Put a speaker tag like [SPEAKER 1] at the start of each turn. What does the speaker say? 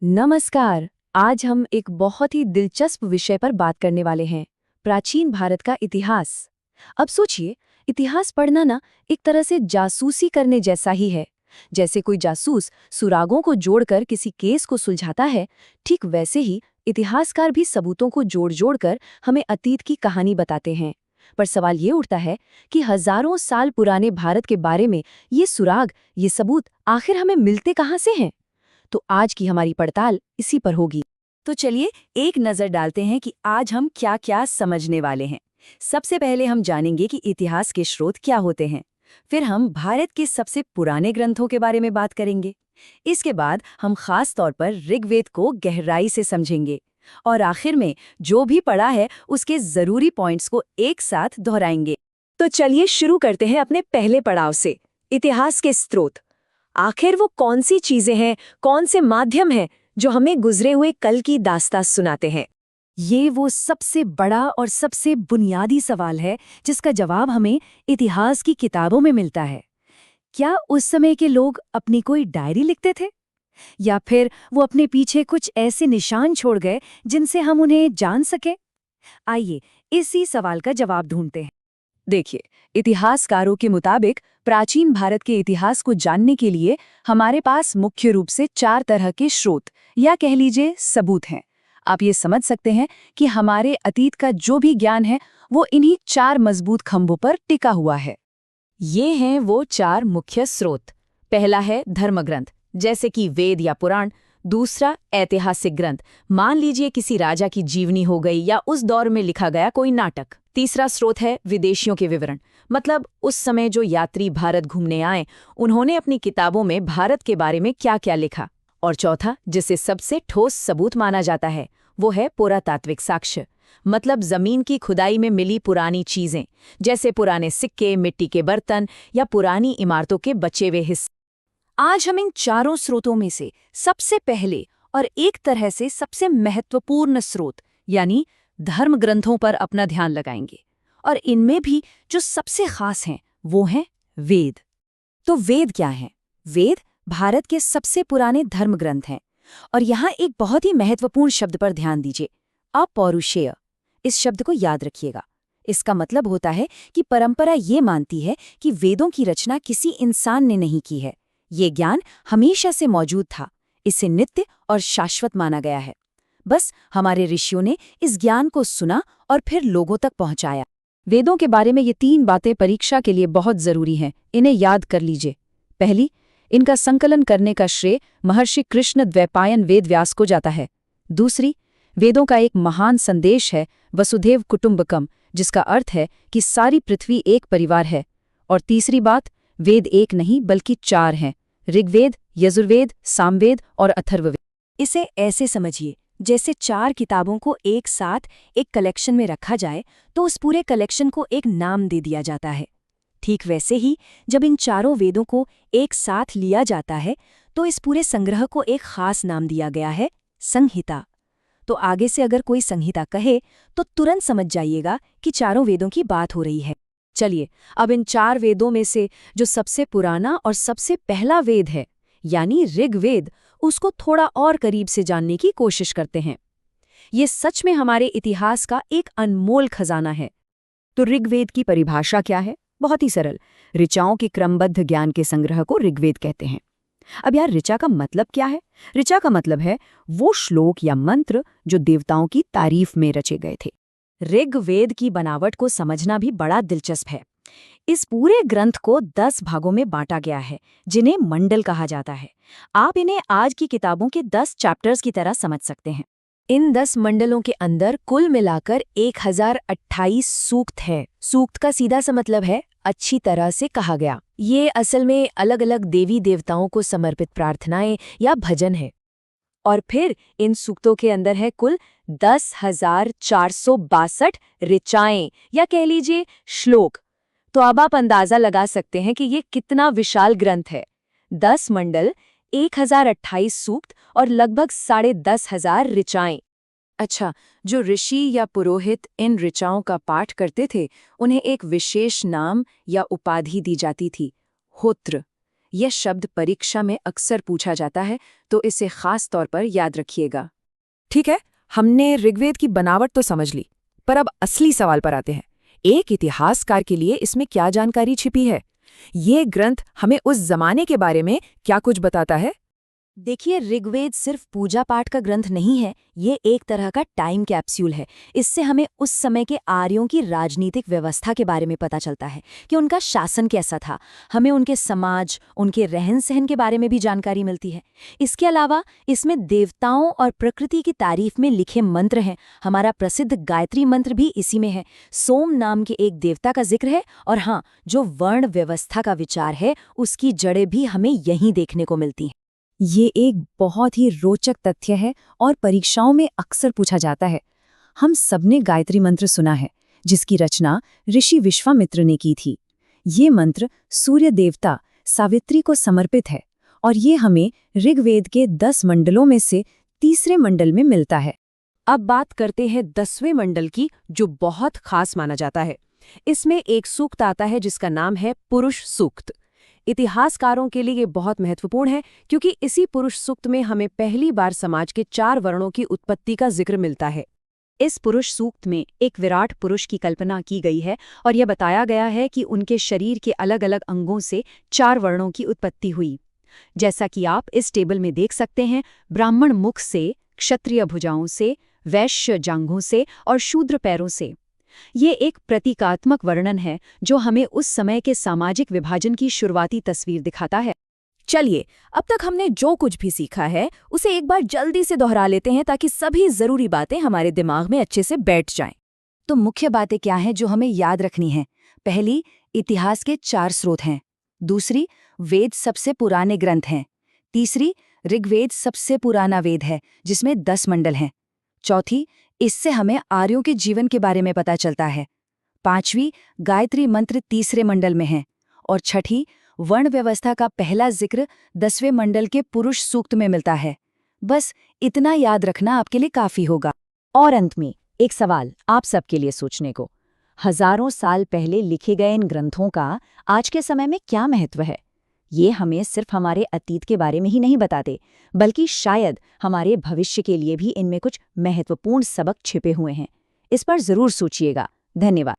[SPEAKER 1] नमस्कार। आज हम एक बहुत ही दिलचस्प विषय पर बात करने वाले हैं, प्राचीन भारत का इतिहास। अब सोचिए, इतिहास पढ़ना ना एक तरह से जासूसी करने जैसा ही है। जैसे कोई जासूस सुरागों को जोड़कर किसी केस को सुलझाता है, ठीक वैसे ही इतिहासकार भी सबूतों को जोड़-जोड़ कर हमें अतीत की कहानी बताते हैं। पर सवाल ये उठता है कि हजारों साल पुराने भारत के बारे में ये सुराग, ये सबूत आखिर हमें मिलते कहाँ से हैं? तो आज की हमारी पड़ताल इसी पर होगी।
[SPEAKER 2] तो चलिए एक नजर डालते हैं कि आज हम क्या क्या समझने वाले हैं। सबसे पहले हम जानेंगे कि इतिहास के स्रोत क्या होते हैं। फिर हम भारत के सबसे पुराने ग्रंथों के बारे में बात करेंगे। इसके बाद हम खास तौर पर ऋग्वेद को गहराई से समझेंगे। और आखिर में जो भी पढ़ा है उसके जरूरी पॉइंट्स को एक साथ दोहराएंगे।
[SPEAKER 1] तो चलिए शुरू करते हैं अपने पहले पड़ाव से, इतिहास के स्रोत। आखिर वो कौन सी चीजें हैं, कौन से माध्यम हैं जो हमें गुजरे हुए कल की दास्तां सुनाते हैं?
[SPEAKER 2] ये वो सबसे बड़ा और सबसे बुनियादी सवाल है जिसका जवाब हमें इतिहास की किताबों में मिलता है। क्या उस समय के लोग अपनी कोई डायरी लिखते थे? या फिर वो अपने पीछे कुछ ऐसे निशान छोड़ गए जिनसे हम उन्हें जान सकें? आइए इसी सवाल का जवाब ढूंढते हैं।
[SPEAKER 1] देखिए, इतिहासकारों के मुताबिक प्राचीन भारत के इतिहास को जानने के लिए हमारे पास मुख्य रूप से 4 तरह के स्रोत या कह लीजिए सबूत हैं। आप ये समझ सकते हैं कि हमारे अतीत का जो भी ज्ञान है वो इन्हीं 4 मजबूत खंभों पर टिका हुआ है। ये हैं वो 4 मुख्य स्रोत। पहला है धर्मग्रंथ, जैसे कि वेद या पुराण। दूसरा ऐतिहासिक ग्रंथ, मान लीजिए किसी राजा की जीवनी हो गई या उस दौर में लिखा गया कोई नाटक। तीसरा स्रोत है विदेशियों के विवरण, मतलब उस समय जो यात्री भारत घूमने आए उन्होंने अपनी किताबों में भारत के बारे में क्या क्या लिखा। और चौथा, जिसे सबसे ठोस सबूत माना जाता है, वो है पुरातात्विक साक्ष्य, मतलब जमीन की खुदाई में मिली पुरानी चीजें, जैसे पुराने सिक्के, मिट्टी के बर्तन या पुरानी इमारतों के बचे हुए हिस्से। आज हम इन चारों स्रोतों में से सबसे पहले और एक तरह से सबसे महत्वपूर्ण स्रोत यानी धर्म ग्रंथों पर अपना ध्यान लगाएंगे। और इनमें भी जो सबसे खास हैं वो हैं वेद। तो वेद क्या हैं? वेद भारत के सबसे पुराने धर्म ग्रंथ हैं। और यहाँ एक बहुत ही महत्वपूर्ण शब्द पर ध्यान दीजिए, अपौरुषेय। इस शब्द को याद रखिएगा। इसका मतलब होता है कि परंपरा ये मानती है कि वेदों की रचना किसी इंसान ने नहीं की है। ये ज्ञान हमेशा से मौजूद था, इसे नित्य और शाश्वत माना गया है। बस हमारे ऋषियों ने इस ज्ञान को सुना और फिर लोगों तक पहुंचाया। वेदों के बारे में ये 3 बातें परीक्षा के लिए बहुत जरूरी हैं, इन्हें याद कर लीजिए। पहली, इनका संकलन करने का श्रेय महर्षि कृष्ण द्वैपायन वेद व्यास को जाता है। दूसरी, वेदों का एक महान संदेश है, वसुधैव कुटुंबकम, जिसका अर्थ है कि सारी पृथ्वी एक परिवार है। और तीसरी बात, वेद एक नहीं बल्कि 4 हैं, ऋग्वेद, यजुर्वेद, सामवेद और अथर्ववेद। इसे ऐसे समझिए, जैसे 4 किताबों को एक साथ एक कलेक्शन में रखा जाए तो उस पूरे कलेक्शन को एक नाम दे दिया जाता है। ठीक वैसे ही जब इन चारों वेदों को एक साथ लिया जाता है तो इस पूरे संग्रह को एक खास नाम दिया गया है, संहिता। तो आगे से अगर कोई संहिता कहे तो तुरंत समझ जाइएगा कि चारों वेदों की बात हो रही है। चलिए, अब इन 4 वेदों में से जो सबसे पुराना और सबसे पहला वेद है यानी ऋग्वेद, उसको थोड़ा और करीब से जानने की कोशिश करते हैं। ये सच में हमारे इतिहास का एक अनमोल खजाना है। तो ऋग्वेद की परिभाषा क्या है? बहुत ही सरल, ऋचाओं के क्रमबद्ध ज्ञान के संग्रह को ऋग्वेद कहते हैं। अब यार, ऋचा का मतलब क्या है? ऋचा का मतलब है वो श्लोक या मंत्र जो देवताओं की तारीफ में रचे गए थे। ऋग्वेद की बनावट को समझना भी बड़ा दिलचस्प है। इस पूरे ग्रंथ को 10 भागों में बांटा गया है, जिन्हें मंडल कहा जाता है। आप इन्हें आज की किताबों के 10 चैप्टर्स की तरह समझ सकते हैं। इन 10 मंडलों के अंदर कुल मिलाकर 1028 सूक्त है। सूक्त का सीधा सा मतलब है अच्छी तरह से कहा गया। ये असल में अलग अलग देवी देवताओं को समर्पित प्रार्थनाएं या भजन है। और फिर इन सूक्तों के अंदर है कुल 10,462 ऋचाएं या कह लीजिए श्लोक। तो अब आप अंदाजा लगा सकते हैं कि ये कितना विशाल ग्रंथ है। 10 मंडल, 1028 सूक्त और लगभग 10,500 ऋचाएं। अच्छा, जो ऋषि या पुरोहित इन ऋचाओं का पाठ करते थे, उन्हें एक विशेष नाम या उपाधि दी जाती थी, होत्र। यह शब्द परीक्षा में अक्सर पूछा जाता है, तो इसे खास तौर पर याद रखिएगा।
[SPEAKER 3] ठीक है, हमने ऋग्वेद की बनावट तो समझ ली, पर अब असली सवाल पर आते हैं। एक इतिहासकार के लिए इसमें क्या जानकारी छिपी है? ये ग्रंथ हमें उस जमाने के बारे में क्या कुछ बताता है?
[SPEAKER 2] देखिए, ऋग्वेद सिर्फ पूजा पाठ का ग्रंथ नहीं है, ये एक तरह का टाइम कैप्सूल है। इससे हमें उस समय के आर्यों की राजनीतिक व्यवस्था के बारे में पता चलता है कि उनका शासन कैसा था। हमें उनके समाज, उनके रहन सहन के बारे में भी जानकारी मिलती है। इसके अलावा इसमें देवताओं और प्रकृति की तारीफ में लिखे मंत्र हैं। हमारा प्रसिद्ध गायत्री मंत्र भी इसी में है। सोम नाम के एक देवता का जिक्र है, और हाँ, जो वर्ण व्यवस्था का विचार है, उसकी जड़ें भी हमें यहीं देखने को मिलती हैं।
[SPEAKER 1] ये एक बहुत ही रोचक तथ्य है और परीक्षाओं में अक्सर पूछा जाता है। हम सबने गायत्री मंत्र सुना है, जिसकी रचना ऋषि विश्वामित्र ने की थी। ये मंत्र सूर्य देवता सावित्री को समर्पित है और ये हमें ऋग्वेद के 10 मंडलों में से तीसरे मंडल में मिलता है।
[SPEAKER 3] अब बात करते हैं 10वें मंडल की, जो बहुत खास माना जाता है। इसमें एक सूक्त आता है जिसका नाम है पुरुष सूक्त। इतिहासकारों के लिए ये बहुत महत्वपूर्ण है, क्योंकि इसी पुरुष सूक्त में हमें पहली बार समाज के 4 वर्णों की उत्पत्ति का जिक्र मिलता है।
[SPEAKER 2] इस पुरुष सूक्त में एक विराट पुरुष की कल्पना की गई है और यह बताया गया है कि उनके शरीर के अलग अलग अंगों से 4 वर्णों की उत्पत्ति हुई। जैसा कि आप इस टेबल में देख सकते हैं, ब्राह्मण मुख से, क्षत्रिय भुजाओं से, वैश्य जांघों से और शूद्र पैरों से। ये एक प्रतीकात्मक वर्णन है जो हमें उस समय के सामाजिक विभाजन की शुरुआती तस्वीर दिखाता है।
[SPEAKER 3] चलिए, अब तक हमने जो कुछ भी सीखा है उसे एक बार जल्दी से दोहरा लेते हैं, ताकि सभी जरूरी बातें हमारे दिमाग में अच्छे से बैठ जाएं।
[SPEAKER 2] तो मुख्य बातें क्या हैं जो हमें याद रखनी हैं? पहली, इतिहास के 4 स्रोत हैं। दूसरी, वेद सबसे पुराने ग्रंथ हैं। तीसरी, ऋग्वेद सबसे पुराना वेद है जिसमें 10 मंडल हैं। चौथी, इससे हमें आर्यों के जीवन के बारे में पता चलता है। पांचवी, गायत्री मंत्र तीसरे मंडल में है। और छठी, वर्ण व्यवस्था का पहला जिक्र 10वें मंडल के पुरुष सूक्त में मिलता है। बस इतना याद रखना आपके लिए काफी होगा।
[SPEAKER 1] और अंत में एक सवाल आप सबके लिए सोचने को। हजारों साल पहले लिखे गए इन ग्रंथों का आज के समय में क्या महत्व है? ये हमें सिर्फ हमारे अतीत के बारे में ही नहीं बताते, बल्कि शायद हमारे भविष्य के लिए भी इनमें कुछ महत्वपूर्ण सबक छिपे हुए हैं। इस पर जरूर सोचिएगा। धन्यवाद।